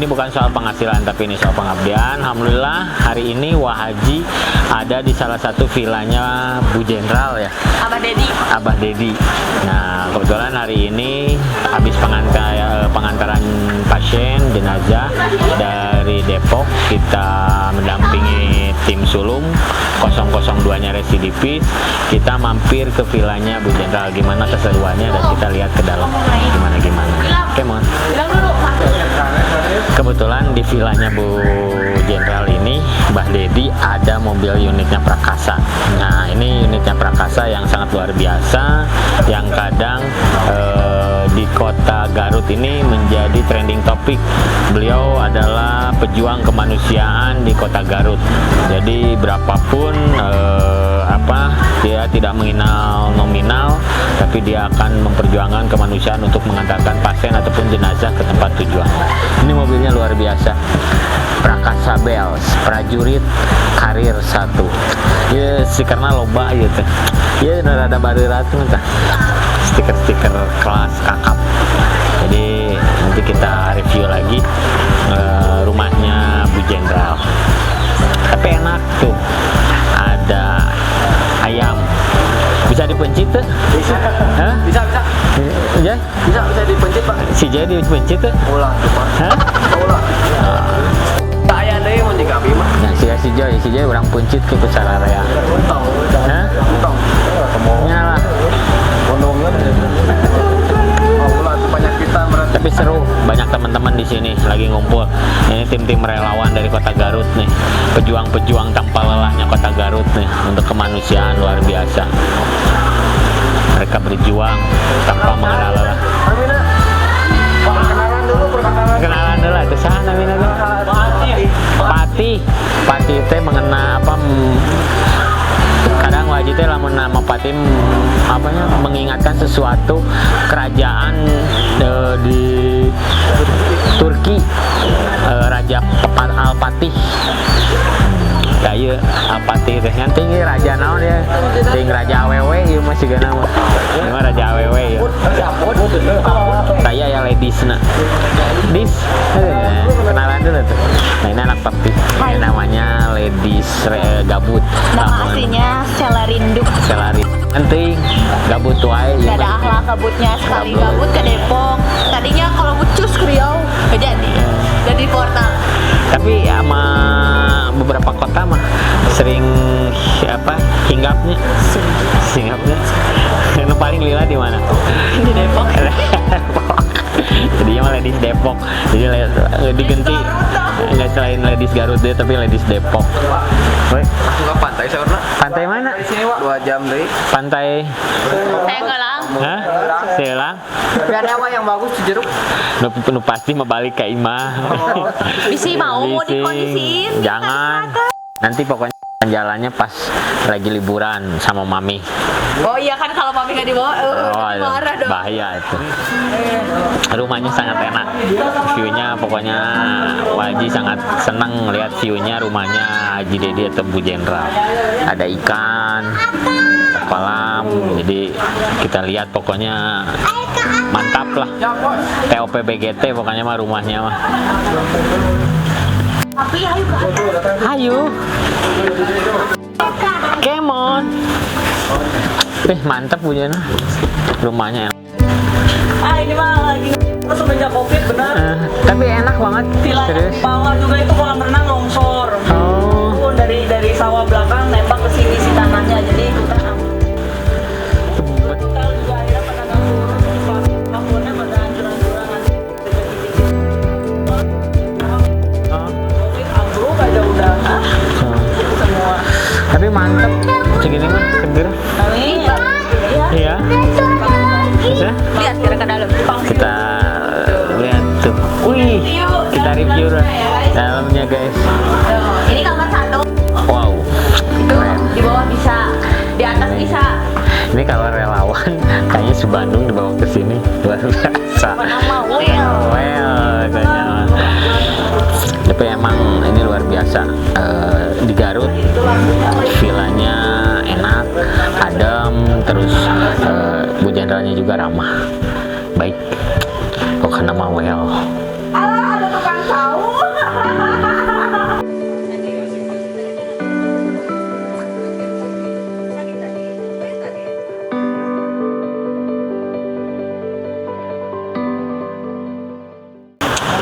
ini bukan soal penghasilan, tapi ini soal pengabdian. Alhamdulillah hari ini Wahaji ada di salah satu villanya Bu Jenderal ya, Abah Dedi. Nah kebetulan hari ini habis pengantaran pasien jenazah dari Depok, kita mendampingi tim sulung 002-nya residipis. Kita mampir ke villanya Bu Jenderal, gimana keseruannya, dan kita lihat ke dalam gimana. Oke, mohon. Kebetulan di villanya Bu Jenderal ini, Mbah Dedi, ada mobil unitnya Prakasa. Nah, ini unitnya Prakasa yang sangat luar biasa, yang kadang di kota Garut ini menjadi trending topik. Beliau adalah pejuang kemanusiaan di kota Garut. Jadi berapapun dia tidak mengenal nominal, tapi dia akan memperjuangkan kemanusiaan untuk mengantarkan pasien ataupun jenazah ke tempat tujuan. Ini mobilnya luar biasa. Prakasa Bells, prajurit karir 1. Ya stikernya loba gitu. Ya rada baru ratu entah. Stiker-stiker kelas kakap. Jadi nanti kita review lagi rumahnya Bu Jenderal. Tapi enak tuh. Ada ayam. Bisa dipencit tuh? Bisa. Hah? Bisa. Ya? Bisa dipencit, Pak. Si jadi dipencit tuh? Ulah, Pak. Hah? Ulah. Saya deui mun di kami mah. Nah, si Joy orang pencit ke besararea. Untung. Hah? Untung. Nyalah. Untungan. Ulah itu banyak kita berarti. Tapi seru, banyak teman-teman di sini lagi ngumpul. Ini tim-tim relawan dari kota Garut nih, pejuang-pejuang tanpa lelahnya kota Garut nih untuk kemanusiaan luar biasa. Mereka berjuang tanpa mengenal lelah. Amina. Perkenalan dulu. Kenalan dulu, itu sana Amina. Pati teh mengena apa? Kadang wajib teh lamun nama Pati mengingatkan sesuatu kerajaan di Turki, Raja Al-Fatih. Kayu Al-Fatih teh nganti raja naon ya, ting raja awewe ieu mah sigana mah. Ieu mah raja awewe ya. Saya ya ladiesna. Kenalan dulu tuh. Nah, ini anak Papi. Ini namanya Ladies Gabut. Nama aslinya Sela Rindu. Penting gabut wae. Gak ada akhlak gabutnya, sekali gabut ke Depok. Tadinya kalau bucus ke Riau gak jadi portal. Tapi sama beberapa kota mah sering hinggapnya. Yang paling lila di mana? Di Depok. Jadinya mah Ladies Depok. Jadi diganti nggak selain Ladies Garut deh, tapi Ladies Depok. Woi, Langsung ke pantai saurna. pantai mana? Di sini, Wak. 2 jam deui. Pantai. Saya ngelang. Hah? Selang. Ada apa yang bagus di jeruk? Nu pasti mau balik ke Imah. Bisi mau Bisi. dikondisiin. Jangan. Nanti pokoknya jalannya pas lagi liburan sama Mami. Oh iya kan kalau papi gak dibawa, marah dong. Bahaya itu. Rumahnya sangat enak. View-nya pokoknya Waji sangat senang lihat view-nya rumahnya Haji Dedi atau Bu Jenderal. Ada ikan, kolam. Jadi kita lihat pokoknya mantap lah. TOP BGT pokoknya mah rumahnya mah. Papi ayo ke atas. Hayu. Come on. Mantap Bu Jenderal. Rumahnya enak. Ini mah lagi semenjak COVID benar. Tapi enak banget. Villa Serius. bawah juga itu kolam renang longsor. Oh. Itu dari sawah belakang nembak ke sini si tanahnya, jadi ikutan hotel juga akhirnya pada nganggur. Bangunnya pada hancur-hancuran. COVID ambruk aja udah semua. Tapi mantap. Segini mah seger. Amin. Iya. Bisa? Lihat kira ke dalam. Kita lihat tuh. Wih. Kita review dalamnya guys. Ini kamar 1. Wow. Itu di bawah bisa, di atas bisa. Ini kalau relawan kayaknya se-Bandung dibawa ke sini luar biasa. Nama Well. Katanya. Tapi emang ini luar biasa. Di Garut villanya enak, adem, terus Bu Jenderalnya juga ramah, baik. Pokoknya nama Well. Ada tukang saus.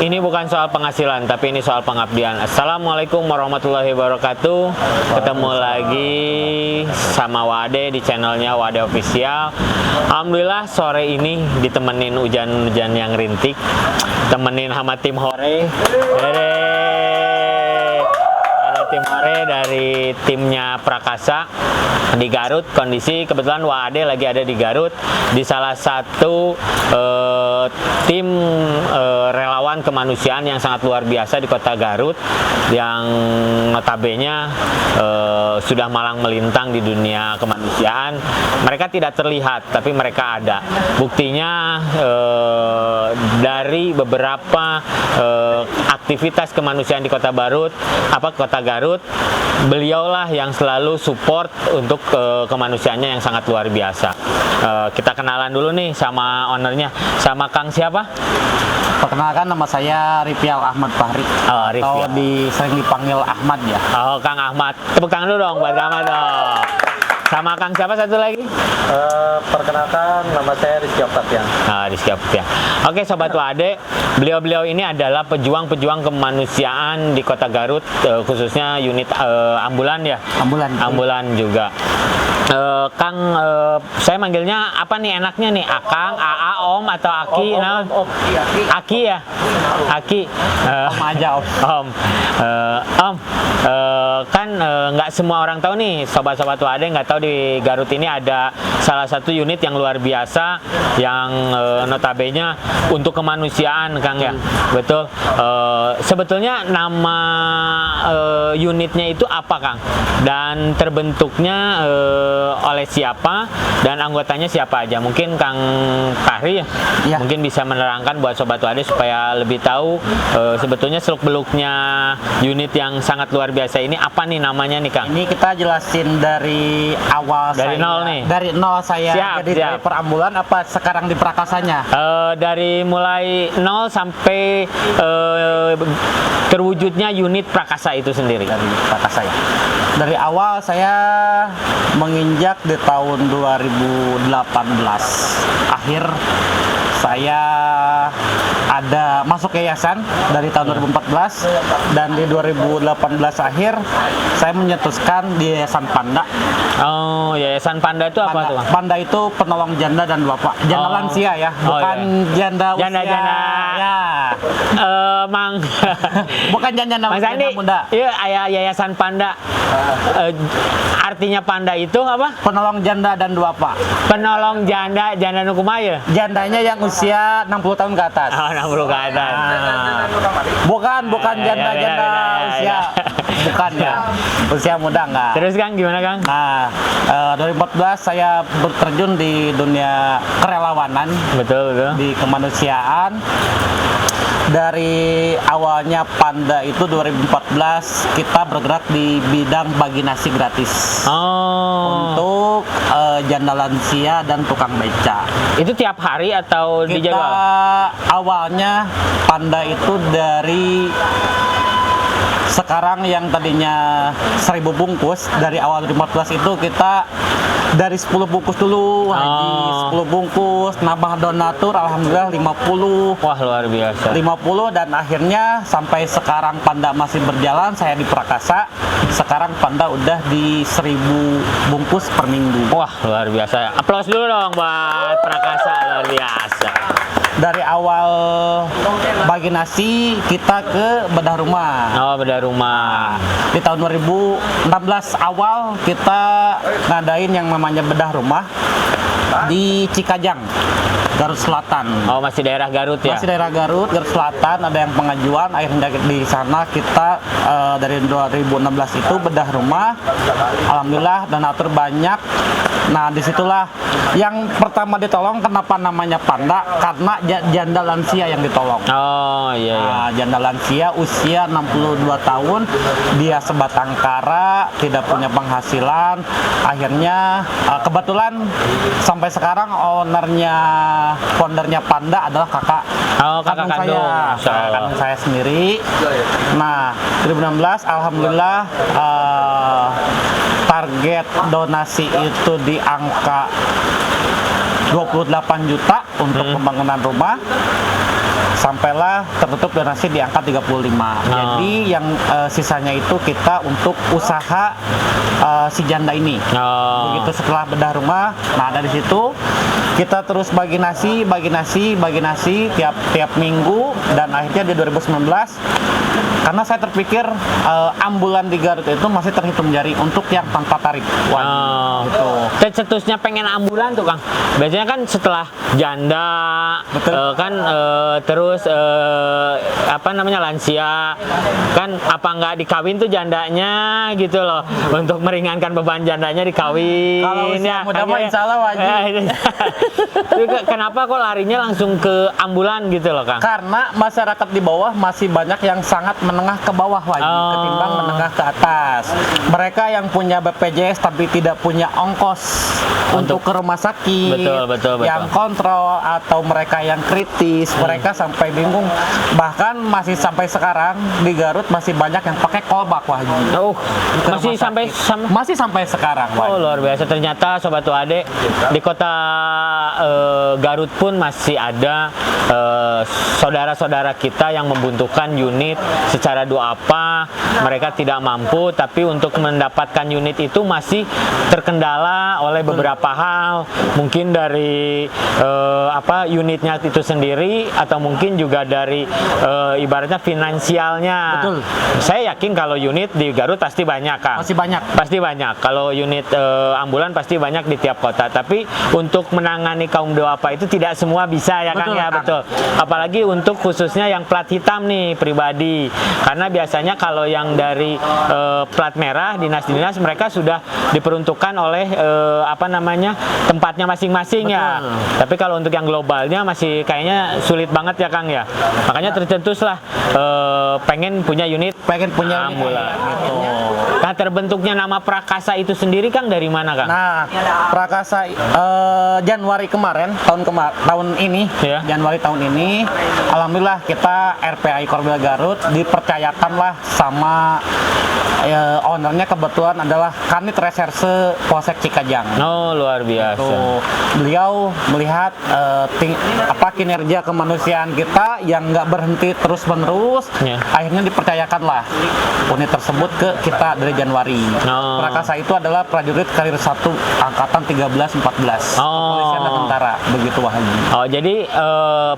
Ini bukan soal penghasilan, tapi ini soal pengabdian. Assalamualaikum warahmatullahi wabarakatuh. Ketemu lagi sama Wade di channelnya Wade Official. Alhamdulillah sore ini ditemenin hujan-hujan yang rintik, temenin sama tim Hore. Ada tim Hore dari timnya Prakasa di Garut. Kondisi kebetulan Wade lagi ada di Garut di salah satu tim relawan kemanusiaan yang sangat luar biasa di kota Garut, yang notabene sudah malang melintang di dunia kemanusiaan. Mereka tidak terlihat tapi mereka ada. Buktinya dari beberapa aktivitas kemanusiaan di kota Garut, beliaulah yang selalu support untuk kemanusiaannya yang sangat luar biasa. Kita kenalan dulu nih sama ownernya, sama Kang siapa? Perkenalkan, nama saya Ripial Ahmad Fahri, atau sering dipanggil Ahmad ya. Oh, Kang Ahmad. Tepuk tangan dulu dong buat Kang Ahmad dong. Sama Kang siapa satu lagi? Perkenalkan, nama saya Rizky Oktavian. Rizky Oktavian. Oke, Sobat Wade, beliau-beliau ini adalah pejuang-pejuang kemanusiaan di kota Garut, khususnya unit ambulan ya? Ambulan juga. Kang, saya manggilnya apa nih enaknya nih? Akang, AA, Om, atau Aki? Aki ya? Aki. Om aja, Om. Om, kan nggak semua orang tahu nih, Sobat-Sobat Wade nggak tahu di Garut ini ada salah satu unit yang luar biasa yang notabene untuk kemanusiaan, Kang ya. Betul. Sebetulnya nama unitnya itu apa, Kang? Dan terbentuknya oleh siapa dan anggotanya siapa aja? Mungkin Kang Fahri ya. Mungkin bisa menerangkan buat Sobat Wade supaya lebih tahu sebetulnya seluk-beluknya unit yang sangat luar biasa ini apa nih namanya nih, Kang? Ini kita jelasin dari awal, dari nol nih. Dari nol saya jadi dari perambulan apa sekarang di Prakasanya? Dari mulai nol sampai terwujudnya unit Prakasa itu sendiri. Dari Prakasa ya. Dari awal saya menginjak di tahun 2018 akhir, saya ada masuk yayasan dari tahun 2014, dan di 2018 akhir saya menyetuskan di Yayasan Panda. Oh, Yayasan Panda itu apa tuh? Panda itu penolong janda dan bapak, janda lansia ya, bukan iya. janda usia. Ya. Mang. Bukan janda muda. Iya, Yayasan Panda. Artinya Panda itu apa? Penolong janda dan bapak. Penolong janda nukumaya. Jandanya yang usia 60 tahun ke atas. Oh, 60 ke atas. Bukan janda usia. Bukan ya. Usia muda enggak. Terus Kang, gimana Kang? Nah, 2014 saya berterjun di dunia kerelawanan. Betul. Di kemanusiaan. Dari awalnya Panda itu 2014 kita bergerak di bidang bagi nasi gratis. Untuk janda lansia dan tukang beca. Itu tiap hari atau di jadwal? Awalnya Panda itu dari sekarang yang tadinya 1000 bungkus, dari awal 2014 itu kita dari 10 bungkus dulu, Haji 10 bungkus, nambah donatur alhamdulillah 50. Wah, luar biasa. 50, dan akhirnya sampai sekarang Panda masih berjalan, saya di Prakasa. Sekarang Panda udah di 1000 bungkus per minggu. Wah, luar biasa. Aplaus dulu dong buat Prakasa, luar biasa. Dari awal bagi nasi kita ke bedah rumah. Oh, bedah rumah. Di tahun 2016 awal kita ngadain yang namanya bedah rumah di Cikajang, Garut Selatan. Oh, masih daerah Garut ya? Masih daerah Garut Selatan, ada yang pengajuan, akhirnya di sana kita dari 2016 itu bedah rumah. Alhamdulillah donatur banyak. Nah, disitulah yang pertama ditolong. Kenapa namanya Panda? Karena janda lansia yang ditolong. Oh iya. Nah, janda lansia usia 62 tahun, dia sebatang kara, tidak punya penghasilan. Akhirnya kebetulan sampai sekarang foundernya Panda adalah kakak. Oh, kakak kandung saya sendiri. Nah, 2016 alhamdulillah target donasi itu di angka 28 juta untuk pembangunan rumah. sampailah tertutup donasi di angka 35. Jadi yang sisanya itu kita untuk usaha si janda ini. Begitu setelah bedah rumah, nah dari situ kita terus bagi nasi tiap minggu, dan akhirnya di 2019 karena saya terpikir ambulan di Garut itu masih terhitung jari untuk yang tanpa tarif wajib. Gitu. Cetusnya pengen ambulan tuh Kang. Biasanya kan setelah janda, kan terus apa namanya lansia, kan apa nggak dikawin tuh jandanya gitu loh, untuk meringankan beban jandanya dikawin. Kalau usia muda mah insya Allah wajib. Kenapa kok larinya langsung ke ambulan gitu loh Kang? Karena masyarakat di bawah masih banyak yang sangat menengah ke bawah wajib ketimbang menengah ke atas. Mereka yang punya BPJS tapi tidak punya ongkos untuk ke rumah sakit, betul. yang kontrol, atau mereka yang kritis, mereka sampai bingung. Bahkan masih sampai sekarang di Garut masih banyak yang pakai kolbak wajib. Masih sampai sekarang wajib. Oh luar biasa, ternyata Sobat Tuade di kota Garut pun masih ada saudara-saudara kita yang membutuhkan unit secara apa mereka tidak mampu, tapi untuk mendapatkan unit itu masih terkendala oleh beberapa hal, mungkin dari unitnya itu sendiri, atau mungkin juga dari ibaratnya finansialnya. Betul. Saya yakin kalau unit di Garut pasti banyak Kang. Pasti banyak. Kalau unit ambulan pasti banyak di tiap kota, tapi untuk menangani kaum duafa itu tidak semua bisa ya Kang ya. Betul. Apalagi untuk khususnya yang plat hitam nih pribadi, karena biasanya kalau yang dari plat merah dinas-dinas mereka sudah diperuntukkan oleh tempatnya masing-masing ya. Tapi kalau untuk yang globalnya masih kayaknya sulit banget ya Kang ya. Makanya tercetuslah pengen punya unit ambulan. Gitu. Nah, terbentuknya nama Prakasa itu sendiri Kang dari mana Kang? Nah, Prakasa Januari kemarin, tahun ini, Januari tahun ini, alhamdulillah kita RPI Korbel Garut dipercayakanlah sama ownernya kebetulan adalah Kanit Reserse Polsek Cikajang. Oh, luar biasa. Beliau melihat kinerja kemanusiaan kita yang nggak berhenti terus-menerus, akhirnya dipercayakanlah unit tersebut ke kita dari Januari. Prakasa itu adalah prajurit karir 1 angkatan 13-14 kepolisian dan tentara, begitu Wahyu. Oh, jadi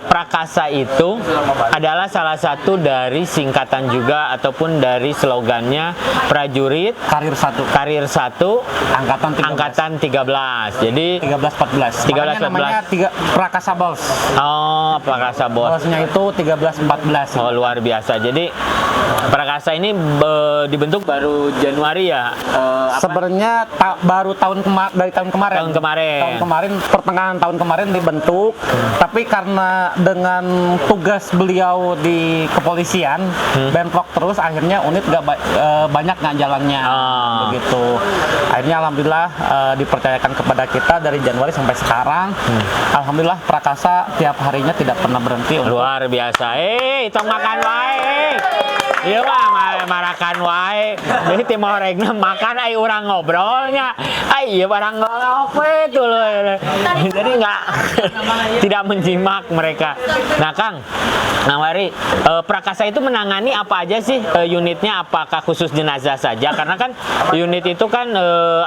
Prakasa itu adalah salah satu dari singkatan juga ataupun dari slogannya prajurit karir 1 angkatan 13. Jadi 13-14. Namanya Prakasa Bos. Oh, Prakasa Bos. Bosnya itu 13-14. Oh, luar biasa. Jadi Prakasa ini dibentuk baru Januari ya? Sebenarnya baru tahun kemarin. Pertengahan tahun kemarin dibentuk. Tapi karena dengan tugas beliau di kepolisian bentrok terus, akhirnya unit banyak nggak jalannya. Begitu. Akhirnya alhamdulillah dipercayakan kepada kita dari Januari sampai sekarang. Alhamdulillah Prakasa tiap harinya tidak pernah berhenti. Luar biasa. Tong makan wae. Iya mah marakan wae. Jadi timah regna makan urang ngobrolnya. Iya barang ngopi tuh loh. Jadi tidak menjimak mereka. Nah Kang, Wari, Prakasa itu menangani apa aja sih unitnya? Apakah khusus jenazah saja? Karena kan unit itu kan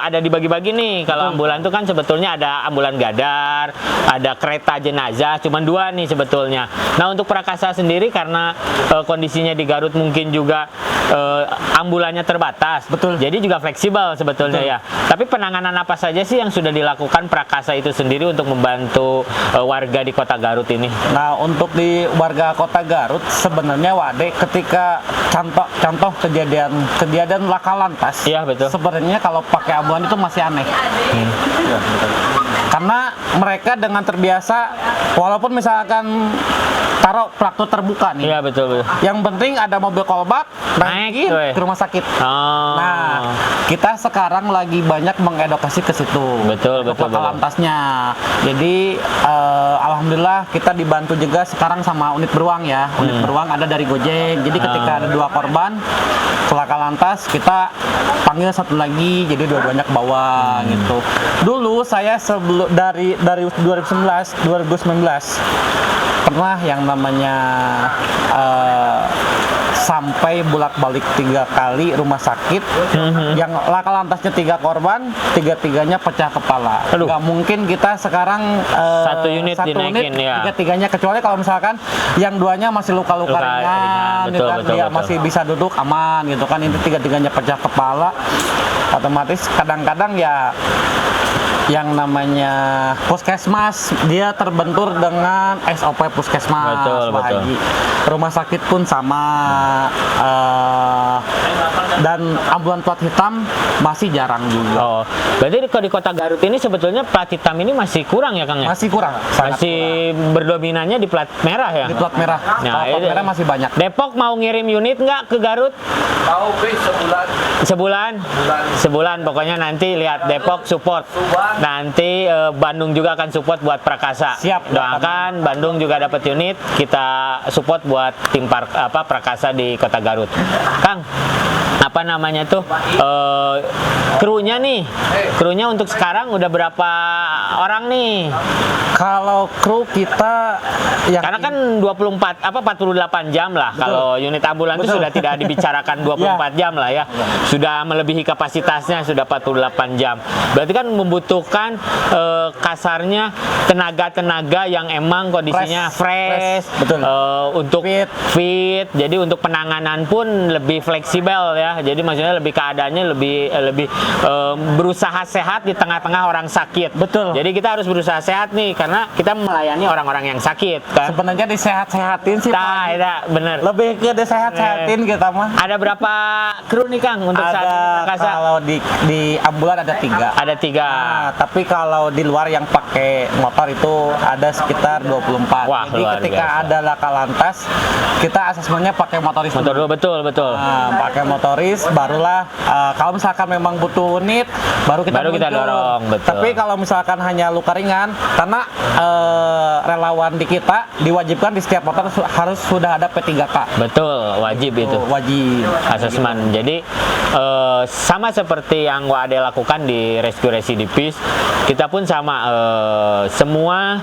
ada dibagi-bagi nih. Kalau ambulan itu kan sebetulnya ada ambulan gadar, ada kereta jenazah, cuma 2 nih sebetulnya. Nah untuk Prakasa sendiri karena kondisinya di Garut mungkin juga ambulannya terbatas. Betul. Jadi juga fleksibel sebetulnya ya. Tapi penanganan apa saja sih yang sudah dilakukan Prakasa itu sendiri untuk membantu warga di Kota Garut ini? Nah, untuk di warga Kota Garut sebenarnya Wade ketika contoh kejadian laka lantas. Iya, betul. Sebenarnya kalau pakai ambulan itu masih aneh. Ya, betul. Karena mereka dengan terbiasa walaupun misalkan taruh plakto terbuka nih. Iya, betul. Yang penting ada mobil kolbak naik ke rumah sakit. Nah, kita sekarang lagi banyak mengedukasi ke situ. Betul. Lantasnya. Jadi alhamdulillah kita dibantu juga sekarang sama unit beruang ya. Unit beruang ada dari Gojek. Jadi ketika ada 2 korban celaka lantas, kita panggil 1 lagi, jadi dua-duanya ke bawah gitu. Dulu saya dari 2019 pernah yang namanya sampai bolak-balik 3 kali rumah sakit yang laka lantasnya 3 korban, 3-tiganya pecah kepala. Aduh. Nggak mungkin kita sekarang Satu unit dinaikin, ya. 3-tiganya, kecuali kalau misalkan yang 2-nya masih luka-luka Luka ringan, ringan, gitu kan, betul, dia betul. masih bisa duduk aman gitu kan. Ini 3-tiganya pecah kepala, otomatis kadang-kadang ya yang namanya puskesmas dia terbentur dengan SOP puskesmas, Betul, Pak betul. Haji. Rumah sakit pun sama, dan ambulan plat hitam masih jarang juga. Oh, berarti di Kota Garut ini sebetulnya plat hitam ini masih kurang ya, Kang ya? Masih kurang, sangat Masih berdominannya di plat merah ya? kurang. Di plat merah. Nah, Kalau plat itu- merah masih banyak. Depok mau ngirim unit nggak ke Garut? Tahu bis sebulan. Sebulan? Sebulan, pokoknya nanti lihat Depok support. Nanti Bandung juga akan support buat Prakasa. Siap, Doakan Bandung juga dapat unit, kita support buat tim Prakasa di Kota Garut. Kang, apa namanya tuh? Krunya nih. Krunya untuk sekarang udah berapa orang nih? Kalau kru kita yang Karena kan 48 jam lah. Kalau unit ambulan itu sudah tidak dibicarakan 24 jam lah ya. Sudah melebihi kapasitasnya, sudah 48 jam. Berarti kan membutuhkan kasarnya tenaga-tenaga yang emang kondisinya fresh, Betul. untuk fit. Jadi untuk penanganan pun lebih fleksibel ya. Jadi maksudnya lebih keadaannya lebih berusaha sehat di tengah-tengah orang sakit. Betul. Jadi kita harus berusaha sehat nih karena kita melayani orang-orang yang sakit kan. sebenarnya disehat-sehatin sih, Nah, Pak. ya, bener. Lebih ke disehat-sehatin kita mah. Ada berapa kru nih Kang untuk saat ini Ada, Prakasa? kalau di ambulan ada 3. Ada 3. Nah, tapi kalau di luar yang pakai motor itu ada sekitar 24. Wah, Jadi luar ketika biasa. ada laka lantas, kita asesmennya pakai motoris Motor dulu. dulu, betul. Nah, pakai motoris, barulah kalau misalkan memang butuh unit, baru kita Baru kita muncul. dorong, betul. Tapi kalau misalkan hanya luka ringan, karena relawan di kita diwajibkan di setiap motor harus sudah ada P3K. Betul, wajib itu. Wajib. Asesmen. Jadi sama seperti yang WAD lakukan di Rescue Residipis, kita pun sama, semua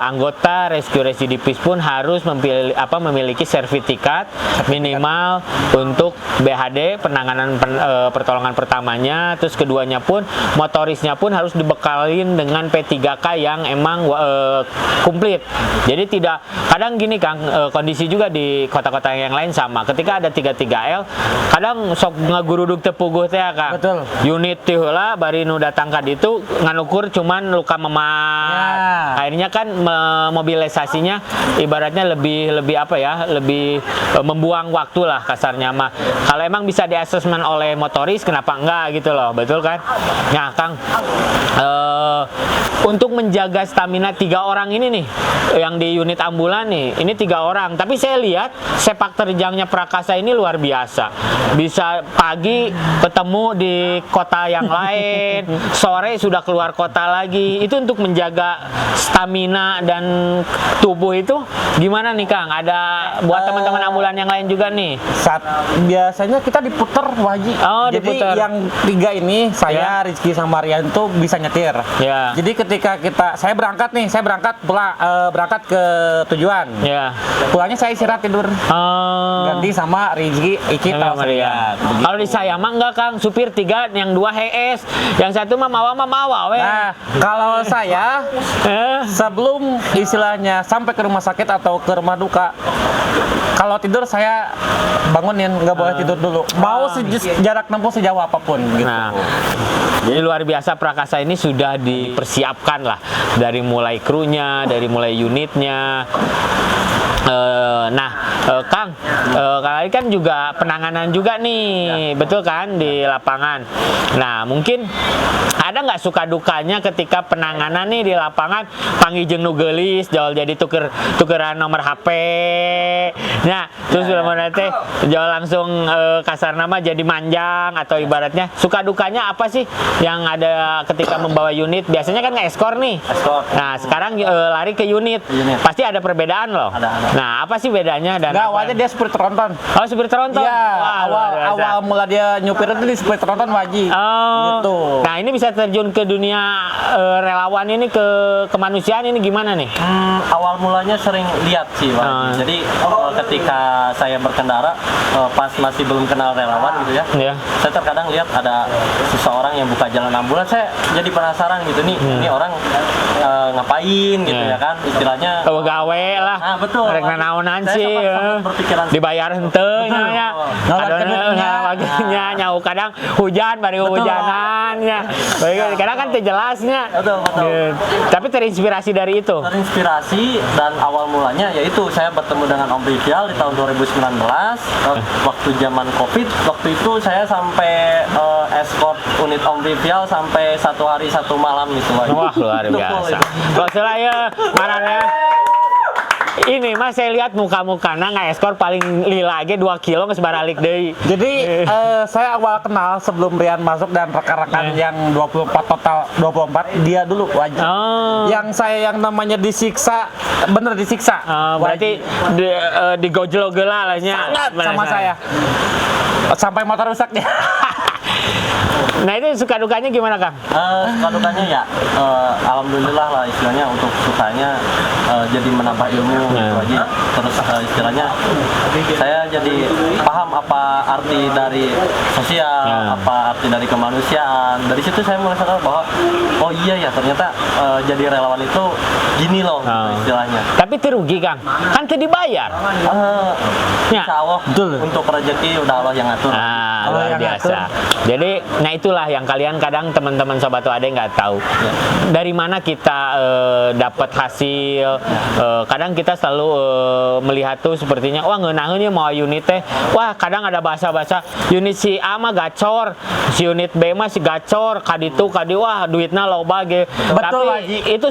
anggota Rescue Residipis pun harus memiliki sertifikat minimal untuk BHD penanganan pertolongan pertamanya, terus keduanya pun motorisnya pun harus dibekalin dengan P3K yang emang komplit. Jadi tidak, kadang gini Kang, kondisi juga di kota-kota yang lain sama. Ketika ada 33L, kadang sok ngaguruduk tepuguh teh Kang. Betul. Unit teh heula bari nu datang ka ditu nganukur cuman luka memat. Ya. Akhirnya kan mobilisasinya ibaratnya lebih apa ya? Lebih membuang waktu lah kasarnya mah. Kalau emang bisa diasesmen oleh motoris, kenapa enggak gitu loh, betul kan? Nah Kang, untuk menjaga stamina 3 orang ini nih, yang di unit ambulan nih, ini 3 orang. Tapi saya lihat sepak terjangnya Prakasa ini luar biasa. Bisa pagi ketemu di kota yang lain, sore sudah keluar kota lagi. Itu untuk menjaga stamina dan tubuh itu gimana nih Kang? Ada buat teman-teman ambulan yang lain juga nih. Biasanya kita diputer, Wajib. Oh, Jadi diputer. yang 3 ini saya, Rizky sama Rian tuh bisa nyetir. Ya. Jadi ketika saya berangkat berangkat ke tujuan. Ya. Pulangnya saya istirahat tidur. Ganti sama Rizky, Iki, Sama tahu Maria. Begitu. Kalau di saya mah enggak Kang, supir 3, yang 2 HS, yang 1 mah mawa weh. Nah, kalau saya sebelum istilahnya sampai ke rumah sakit atau ke rumah duka, kalau tidur saya bangunin, nggak boleh tidur dulu. Mau jarak tempuh sejauh apapun gitu. Nah, jadi luar biasa Prakasa ini sudah dipersiapkan lah, dari mulai krunya, dari mulai unitnya. Kang, kali kan juga penanganan juga nih, betul kan, di lapangan. Nah, mungkin ada nggak suka dukanya ketika penanganan nih di lapangan, panggijeng nu geulis, jauh jadi tukeran nomor HP. Nah, terus nanti jauh langsung kasar nama jadi manjang, atau ibaratnya suka dukanya apa sih yang ada ketika membawa unit? Biasanya kan nge-skor nih. Nah, sekarang lari ke unit. Pasti ada perbedaan loh. Ada. Nah, apa sih bedanya dan Nggak, apa? awalnya dia seperti tronton. Oh, supir tronton. Iya, Wah, luar biasa. awal mula dia nyupir itu di seperti tronton Waji. Oh, Gitu. nah ini bisa terjun ke dunia relawan ini, ke kemanusiaan ini gimana nih? Awal mulanya sering lihat sih, Pak. Jadi ketika saya berkendara pas masih belum kenal relawan gitu ya, Ya. saya terkadang lihat ada seseorang yang buka jalan ambulans, saya jadi penasaran gitu nih, ini orang ngapain gitu Ya. ya kan, istilahnya. Oh, gawe lah. Nah, betul. Rek naonan Saya sih. sempat berpikiran Dibayar henteu nya. Ngeluarkeunnya. Ada nyau kadang hujan bari Betul, hujanan nya. Kadang kan teu jelasnya. Betul. Tapi terinspirasi dari itu. Terinspirasi dan awal mulanya yaitu saya bertemu dengan Om Rivial di tahun 2019 waktu zaman Covid. Waktu itu saya sampai escort unit Om Rivial sampai 1 hari 1 malam gitu. Wah, luar biasa. Kalau saya marah ya. Ini mas saya lihat muka-mukana nggak eskor paling lila aja 2 kilo nggak sebaralik deh. Jadi saya awal kenal sebelum Rian masuk dan rekan-rekan yang 24 total 24 dia dulu Waji. Oh. Yang saya yang namanya disiksa, bener disiksa. Berarti digojlo-gela lah nya. Sangat sama saya. Sampai motor rusak ya. Nah itu suka dukanya gimana Kang? Suka dukanya ya alhamdulillah lah istilahnya, untuk sukanya jadi menambah ilmu gitu aja. Terus istilahnya saya jadi paham apa arti dari sosial, apa arti dari kemanusiaan. Dari situ saya mulai sadar bahwa oh iya ya ternyata jadi relawan itu gini loh istilahnya. Tapi terugi Kang, kan teu dibayar. Ya. Insya Allah Betul. untuk rezeki udah Allah yang ngatur. Luar biasa. Jadi, nah itulah yang kalian kadang teman-teman Sobat Wade nggak tahu. Dari mana kita dapat hasil. Kadang kita selalu melihat tuh sepertinya, wah ngeunaheun mau unit teh. Wah, kadang ada bahasa-bahasa unit si A mah gacor, si unit B mah si gacor, kaditu kadi wah duitna loba ge. Betul, Tapi Waji. itu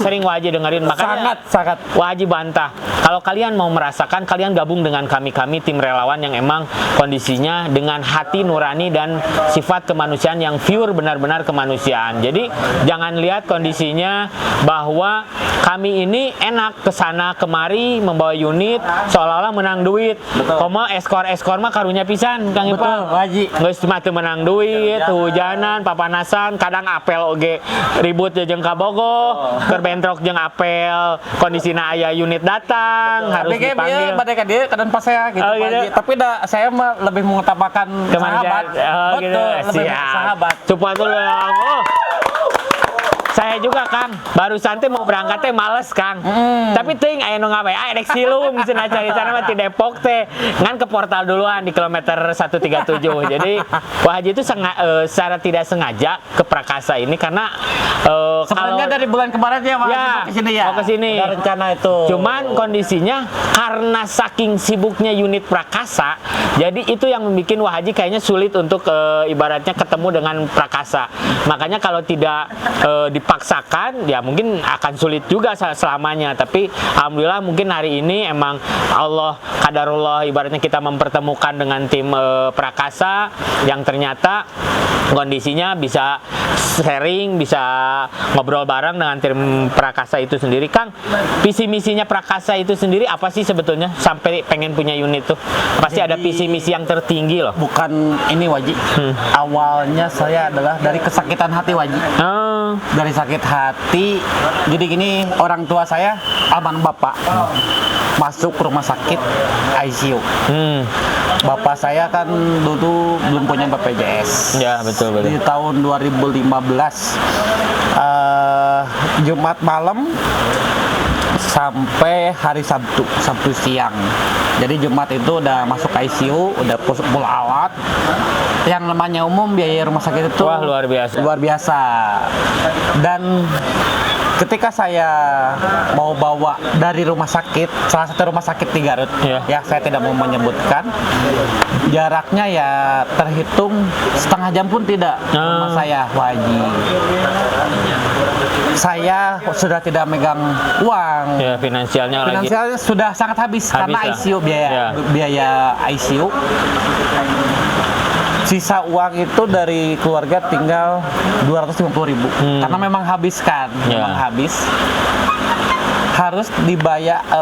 sering Waji dengerin, makanya sangat. Waji bantah. Kalau kalian mau merasakan, kalian gabung dengan kami tim relawan yang emang kondisinya dengan hati nurani dan sifat kemanusiaan yang pure, benar-benar kemanusiaan. Jadi jangan lihat kondisinya bahwa kami ini enak kesana kemari membawa unit seolah-olah menang duit. Komo eskor mah karunya pisan Kang Betul, Ipang. Waji. Geus mah teu menang duit, hujanan, papanasan, kadang apel oge ribut jeung kabogoh, keur bentrok jeung apel, kondisina aya unit datang, harus Tapi kayak dipanggil. dia pada dia kadang pas saya gitu, Oh, Pak gitu. Haji. Tapi saya mah lebih mengutamakan sahabat. Oh, Betul, gitu. lebih Siap. sahabat. Support dulu ya. Oh. Saya juga Kang, baru santai mau berangkat teh males Kang. Tapi ting aya nu ngawe, rek silum cenah carita mah di Depok teh. Ngan ke portal duluan di kilometer 137. Jadi Wah Haji itu secara tidak sengaja ke Prakasa ini karena Sebenarnya dari bulan kemarin ya Pak, mau ke sini ya. Mau ke sini. Ada rencana itu. Cuman kondisinya karena saking sibuknya unit Prakasa, jadi itu yang membuat Wah Haji kayaknya sulit untuk ibaratnya ketemu dengan Prakasa. Makanya kalau tidak dipaksakan, ya mungkin akan sulit juga selamanya. Tapi alhamdulillah mungkin hari ini emang Allah qadarullah, ibaratnya kita mempertemukan dengan tim Prakasa yang ternyata kondisinya bisa sharing, bisa ngobrol bareng dengan tim Prakasa itu sendiri. Kang, visi misinya Prakasa itu sendiri apa sih sebetulnya sampai pengen punya unit tuh? Pasti ada visi misi yang tertinggi loh. Bukan ini Waji. Awalnya saya adalah dari kesakitan hati Waji. Dari sakit hati. Jadi gini, orang tua saya almarhum bapak masuk rumah sakit ICU. Bapak saya kan dulu belum punya BPJS. Ya betul. Di tahun 2015 Jumat malam sampai hari Sabtu siang. Jadi Jumat itu udah masuk ICU, udah full alat. Yang namanya umum biaya rumah sakit itu Wah, luar biasa. Dan ketika saya mau bawa dari rumah sakit, salah satu rumah sakit di Garut, ya saya tidak mau menyebutkan, jaraknya ya terhitung setengah jam pun tidak rumah saya wajib. Saya sudah tidak megang uang. Ya, finansialnya sudah sangat habis karena ya? ICU biaya ICU. Sisa uang itu dari keluarga tinggal 250.000 karena memang habis kan, memang habis. harus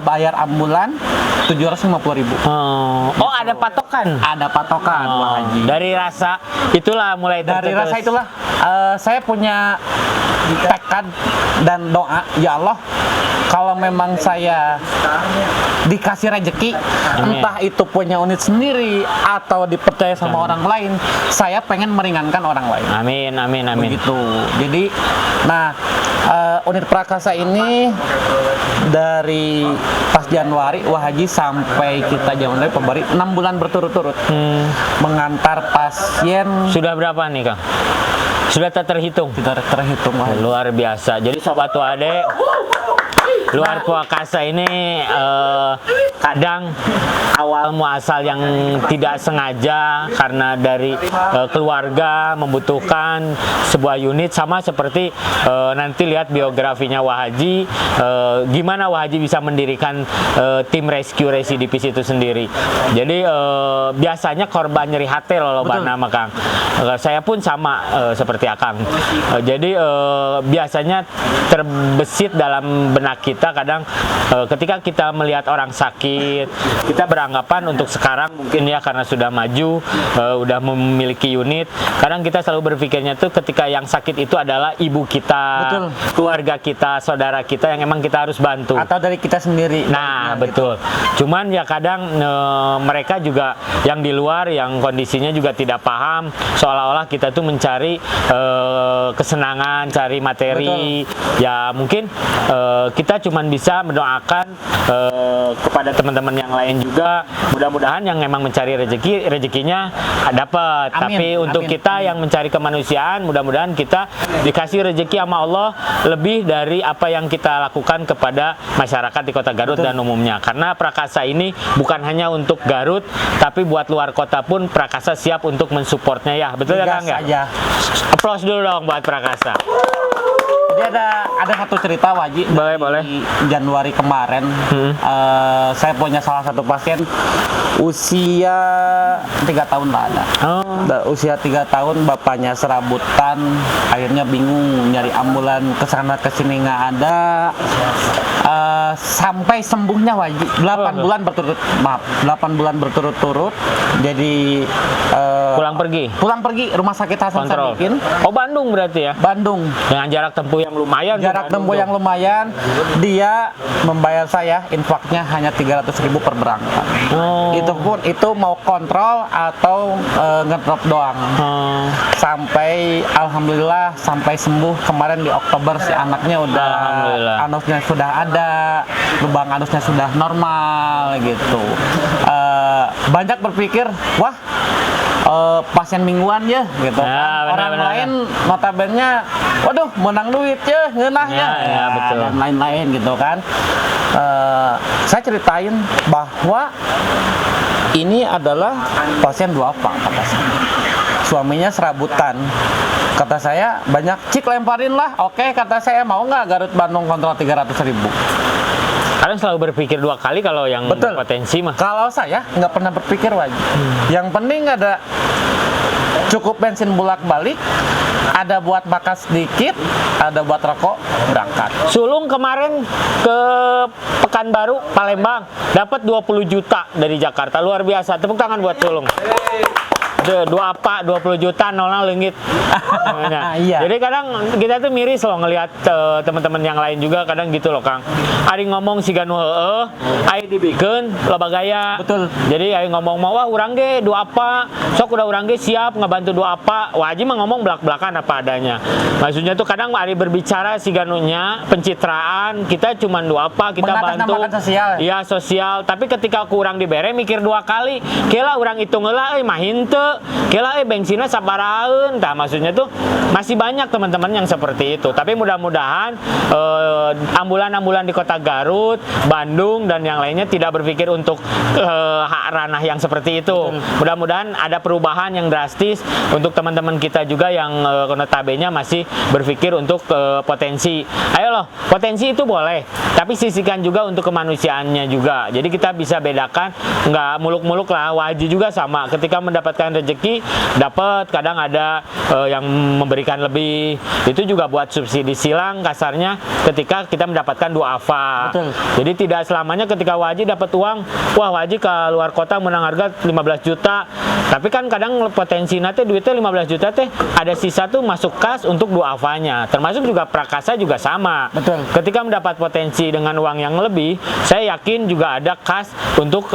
bayar ambulan 750.000. Oh, ada patokan. Ada patokan, Wah Haji. Dari rasa itulah mulai Dari tercetus. rasa itulah saya punya tekad dan doa, ya Allah, kalau memang saya dikasih rezeki, Amin. entah itu punya unit sendiri atau dipercaya sama orang lain, saya pengen meringankan orang lain. Amin, amin, amin. Begitu. Jadi, nah, unit Prakasa ini dari pas Januari Wah Haji sampai kita Januari Februari 6 bulan berturut-turut mengantar pasien. Sudah berapa nih, Kang? Sudah tak terhitung? Tidak terhitung, Wah Haji. Luar biasa. Jadi Sobat Wade, luar Prakasa ini kadang awal muasal yang tidak sengaja karena dari keluarga membutuhkan sebuah unit, sama seperti nanti lihat biografinya Wah Haji, gimana Wah Haji bisa mendirikan tim rescue residipis itu sendiri. Jadi biasanya korban nyeri hati loh nama Kang. Saya pun sama seperti Akang. Jadi biasanya terbesit dalam benak kita kadang ketika kita melihat orang sakit, kita beranggapan untuk sekarang mungkin ya karena sudah maju, udah memiliki unit, kadang kita selalu berpikirnya tuh ketika yang sakit itu adalah ibu kita, Betul. keluarga kita, saudara kita yang emang kita harus bantu. Atau dari kita sendiri. Nah, betul. Cuman ya kadang mereka juga yang di luar yang kondisinya juga tidak paham, seolah-olah kita tuh mencari kesenangan, cari materi. Betul. Ya mungkin kita cuman bisa mendoakan kepada teman-teman yang lain juga, mudah-mudahan yang memang mencari rezekinya dapat. Amin. Tapi untuk Amin. kita yang mencari kemanusiaan, mudah-mudahan kita dikasih rezeki sama Allah lebih dari apa yang kita lakukan kepada masyarakat di Kota Garut dan umumnya. Karena Prakasa ini bukan hanya untuk Garut, tapi buat luar kota pun Prakasa siap untuk mensupportnya ya. Betul ya Kang ya? Aja. Applause dulu dong buat Prakasa. Jadi ada satu cerita Wajib. Boleh, boleh. Di Januari kemarin, saya punya salah satu pasien usia 3 tahun lah ada. Usia 3 tahun, bapaknya serabutan, akhirnya bingung nyari ambulan kesana kesini nggak ada. Sampai sembuhnya Wajib 8 bulan berturut-turut. Maaf, 8 bulan berturut-turut. Jadi pulang pergi rumah sakit Hasan Kontrol. Sadikin. Oh, Bandung berarti ya? Bandung. Dengan jarak tempuh yang lumayan. Jarak tempuh yang lumayan, dia membayar saya infaknya hanya 300.000 per berangkat. Itu pun itu mau kontrol atau ngedrop doang. Sampai alhamdulillah sampai sembuh kemarin di Oktober, si anaknya udah anusnya sudah ada, lubang anusnya sudah normal gitu. Banyak berpikir, wah pasien mingguan ya gitu kan. Orang lain notabene, waduh menang duit ya, ngeunahnya ya, betul. dan lain-lain gitu kan. Saya ceritain bahwa ini adalah pasien duafa kata saya. Suaminya serabutan. Kata saya banyak, cik lemparin lah. Oke, kata saya, mau nggak Garut Bandung kontrol 300.000. Kalian selalu berpikir 2 kali kalau yang potensi mah. Kalau saya nggak pernah berpikir Wajib. Yang penting ada cukup bensin bolak-balik, ada buat makan sedikit, ada buat rokok, berangkat. Sulung kemarin ke Pekanbaru, Palembang, dapat 20 juta dari Jakarta. Luar biasa. Tepuk tangan buat Sulung. 20 juta nolnya leungit. Iya. Jadi kadang kita tuh miris loh ngelihat teman-teman yang lain juga kadang gitu loh Kang. Ari ngomong siga nu heueuh, aya dibikeun loba gaya. Betul. Jadi aya ngomong mah wah urang ge duapa, sok udah urang ge siap ngabantu duapa. Wajib mah ngomong belak-belakan apa adanya. Maksudnya tuh kadang ari berbicara siga nunya pencitraan, kita cuman duapa, kita bantu. Sosial. Iya, sosial. Tapi ketika aku urang dibere mikir 2 kali, kela urang hitung heula mah henteu. Kela bensinnya sabaraeun. Tah maksudnya tuh masih banyak teman-teman yang seperti itu. Tapi mudah-mudahan ambulan-ambulan di Kota Garut, Bandung dan yang lainnya tidak berpikir untuk ranah yang seperti itu. Mudah-mudahan ada perubahan yang drastis untuk teman-teman kita juga yang notabene masih berpikir untuk potensi. Ayo loh, potensi itu boleh, tapi sisihkan juga untuk kemanusiaannya juga. Jadi kita bisa bedakan, nggak muluk-muluk lah. Wajib juga sama ketika mendapatkan rezeki dapat, kadang ada yang memberikan lebih. Itu juga buat subsidi silang kasarnya ketika kita mendapatkan duafa. Betul. Jadi tidak selamanya ketika Waji dapat uang, wah Waji ke luar kota menang harga 15 juta. Tapi kan kadang potensi nanti duitnya 15 juta teh ada sisa tuh masuk kas untuk duafanya. Termasuk juga Prakasa juga sama. Betul. Ketika mendapat potensi dengan uang yang lebih, saya yakin juga ada kas untuk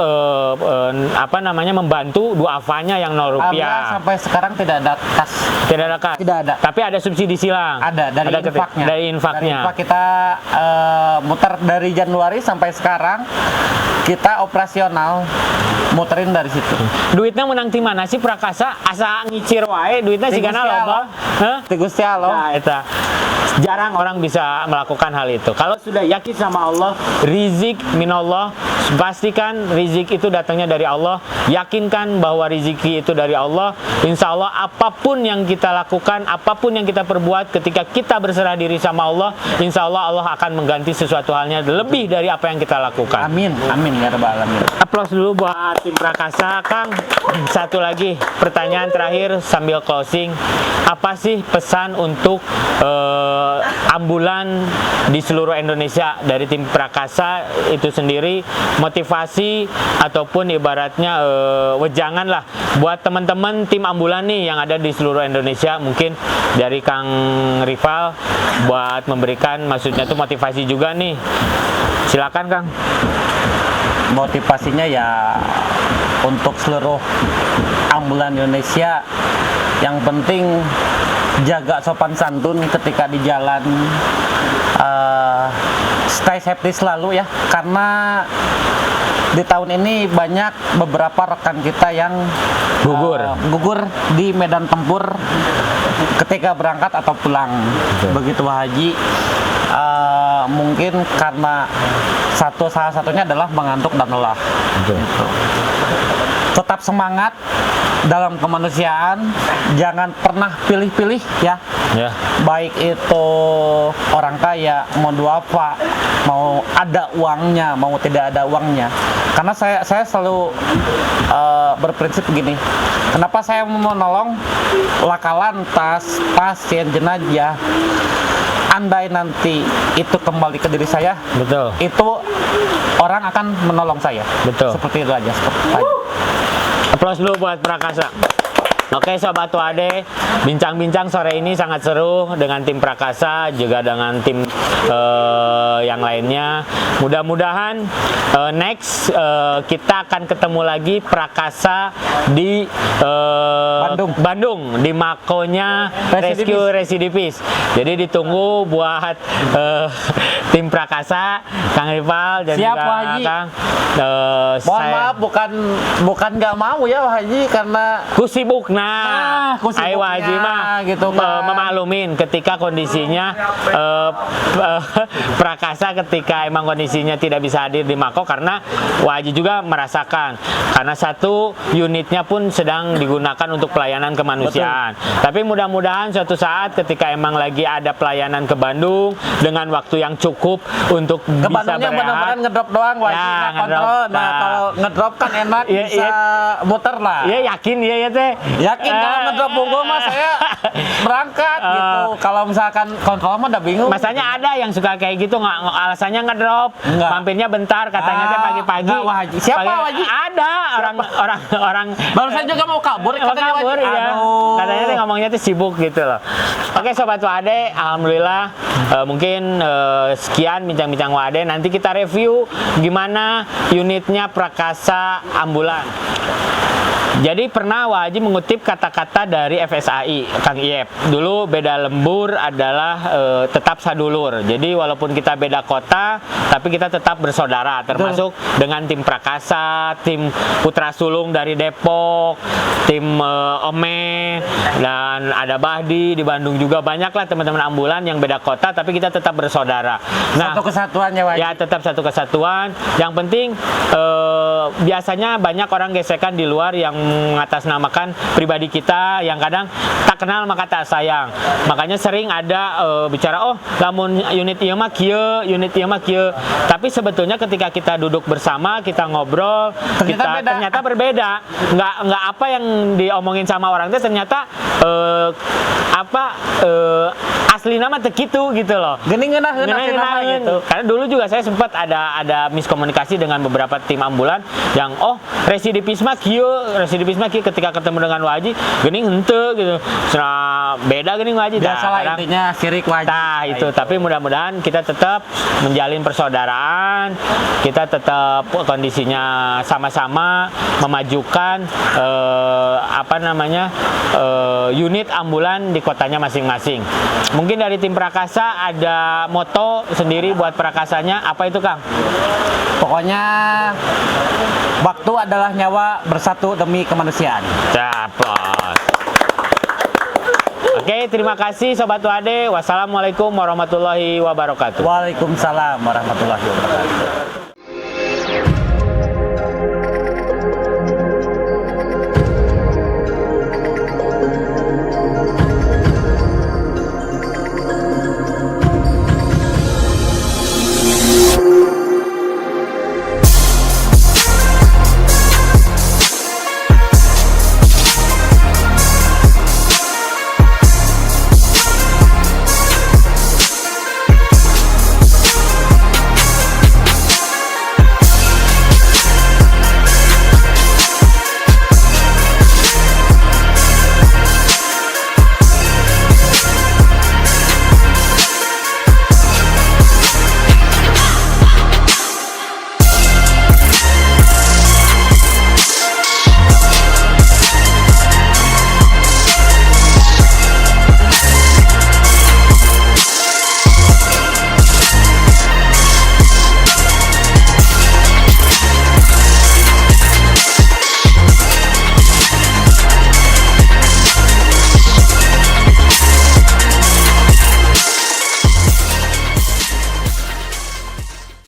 membantu duafanya yang 0 Alhamdulillah rupiah. sampai sekarang tidak ada kas. Tidak ada kas. Tidak ada. Tapi ada subsidi silang. Ada dari infaknya. Dari infaknya. Dari infak kita muter dari Januari sampai sekarang kita operasional muterin dari situ. Duitnya menang di mana sih Prakasa? Asa ngicir wae duitnya Ti sigana Gusti loba. Allah. Hah? Ti Gusti Allah. Nah, eta. Jarang orang bisa melakukan hal itu. Kalau sudah yakin sama Allah, rizik minallah, pastikan rizik itu datangnya dari Allah. Yakinkan bahwa rezeki itu dari Allah. Insya Allah apapun yang kita lakukan, apapun yang kita perbuat, ketika kita berserah diri sama Allah, insya Allah Allah akan mengganti sesuatu halnya lebih dari apa yang kita lakukan. Amin, amin ya rabbal alamin. Aplaus dulu buat tim Prakasa, Kang. Satu lagi pertanyaan terakhir sambil closing. Apa sih pesan untuk ambulan di seluruh Indonesia dari tim Prakasa itu sendiri, motivasi ataupun ibaratnya wejangan lah buat teman-teman tim ambulan nih yang ada di seluruh Indonesia, mungkin dari Kang Rival buat memberikan maksudnya tuh motivasi juga nih. Silakan Kang. Motivasinya ya untuk seluruh ambulan Indonesia, yang penting jaga sopan santun ketika di jalan, stay safety selalu ya, karena di tahun ini banyak beberapa rekan kita yang gugur di medan tempur ketika berangkat atau pulang. Begitu Haji, mungkin karena salah satunya adalah mengantuk dan lelah. Gitu. Tetap semangat dalam kemanusiaan, jangan pernah pilih-pilih ya. Baik itu orang kaya, mau duafa, mau ada uangnya, mau tidak ada uangnya. Karena saya selalu berprinsip begini. Kenapa saya mau nolong lakalantas, pasien, jenazah? Andai nanti itu kembali ke diri saya, betul, itu orang akan menolong saya. Betul. Seperti itu aja. Aplaus dulu buat Prakasa. Oke Sobat Wade, bincang-bincang sore ini sangat seru dengan tim Prakasa, juga dengan tim yang lainnya. Mudah-mudahan next kita akan ketemu lagi Prakasa di Bandung di Makonya Rescue Residivis. Jadi ditunggu buat tim Prakasa, Kang Rival dan siap, juga Haji. Kang. Mohon maaf, bukan nggak mau ya Haji, karena kusibuk. Nah, kusibuknya, Ayo Haji mah gitu kan. memaklumin ketika kondisinya Prakasa ketika emang kondisinya tidak bisa hadir di Mako, karena Haji juga merasakan karena satu unitnya pun sedang digunakan untuk pelayanan kemanusiaan. Betul. Tapi mudah-mudahan suatu saat ketika emang lagi ada pelayanan ke Bandung dengan waktu yang cukup untuk ke bisa Bandungnya berehat. benar-benar ngedrop doang, Haji, Ya, kontrol. Nah, Nah. kalau ngedrop kan enak, Iya, bisa muter lah. Iya yakin ya teh. Yakin kalau ngedrop Bogor mah saya berangkat gitu. Kalau misalkan kontrol mah udah bingung. Masanya ada yang suka kayak gitu, nggak alasannya ngedrop, Enggak. mampirnya bentar, katanya teh pagi-pagi. enggak, Haji. Siapa, Haji? Ada orang Barusan juga mau kabur, mau katanya, kabur Haji. ya. Aduh. Katanya teh ngomongnya tuh sibuk gitu loh. Oke Sobat Wade, alhamdulillah mungkin sekian bincang-bincang Wade. Nanti kita review gimana unitnya Prakasa Ambulan. Jadi pernah Haji mengutip kata-kata dari FSAI, Kang Iep. Dulu beda lembur adalah tetap sadulur. Jadi walaupun kita beda kota, tapi kita tetap bersaudara. Termasuk dengan tim Prakasa, tim Putra Sulung dari Depok, tim Ome, dan ada Bahdi di Bandung juga. Banyak lah teman-teman ambulan yang beda kota, tapi kita tetap bersaudara. Nah, Satu kesatuan ya, Haji. ya tetap satu kesatuan. Yang penting biasanya banyak orang gesekan di luar yang mengatasnamakan pribadi kita yang kadang tak kenal maka tak sayang. Makanya sering ada bicara, oh lamun unit ieu mah kieu, unit ieu mah kieu. Tapi sebetulnya ketika kita duduk bersama, kita ngobrol, ternyata berbeda. Nggak apa yang diomongin sama orang itu ternyata asli nama tekitu gitu loh. Geuning ngeunah gitu. Karena dulu juga saya sempat ada miskomunikasi dengan beberapa tim ambulan yang residivisme kieu ketika ketemu dengan Waji geuning henteu gitu. Nah, beda geuning Waji. Biasalah intinya sirik Waji. Nah, itu. Tapi mudah-mudahan kita tetap menjalin persaudaraan, kita tetap kondisinya sama-sama memajukan unit ambulan di kotanya masing-masing. Mungkin dari tim Prakasa ada moto sendiri buat Prakasanya, apa itu Kang? Pokoknya waktu adalah nyawa bersatu demi kemanusiaan. Capos. Oke, terima kasih Sobat Wade. Wassalamualaikum warahmatullahi wabarakatuh. Waalaikumsalam warahmatullahi wabarakatuh.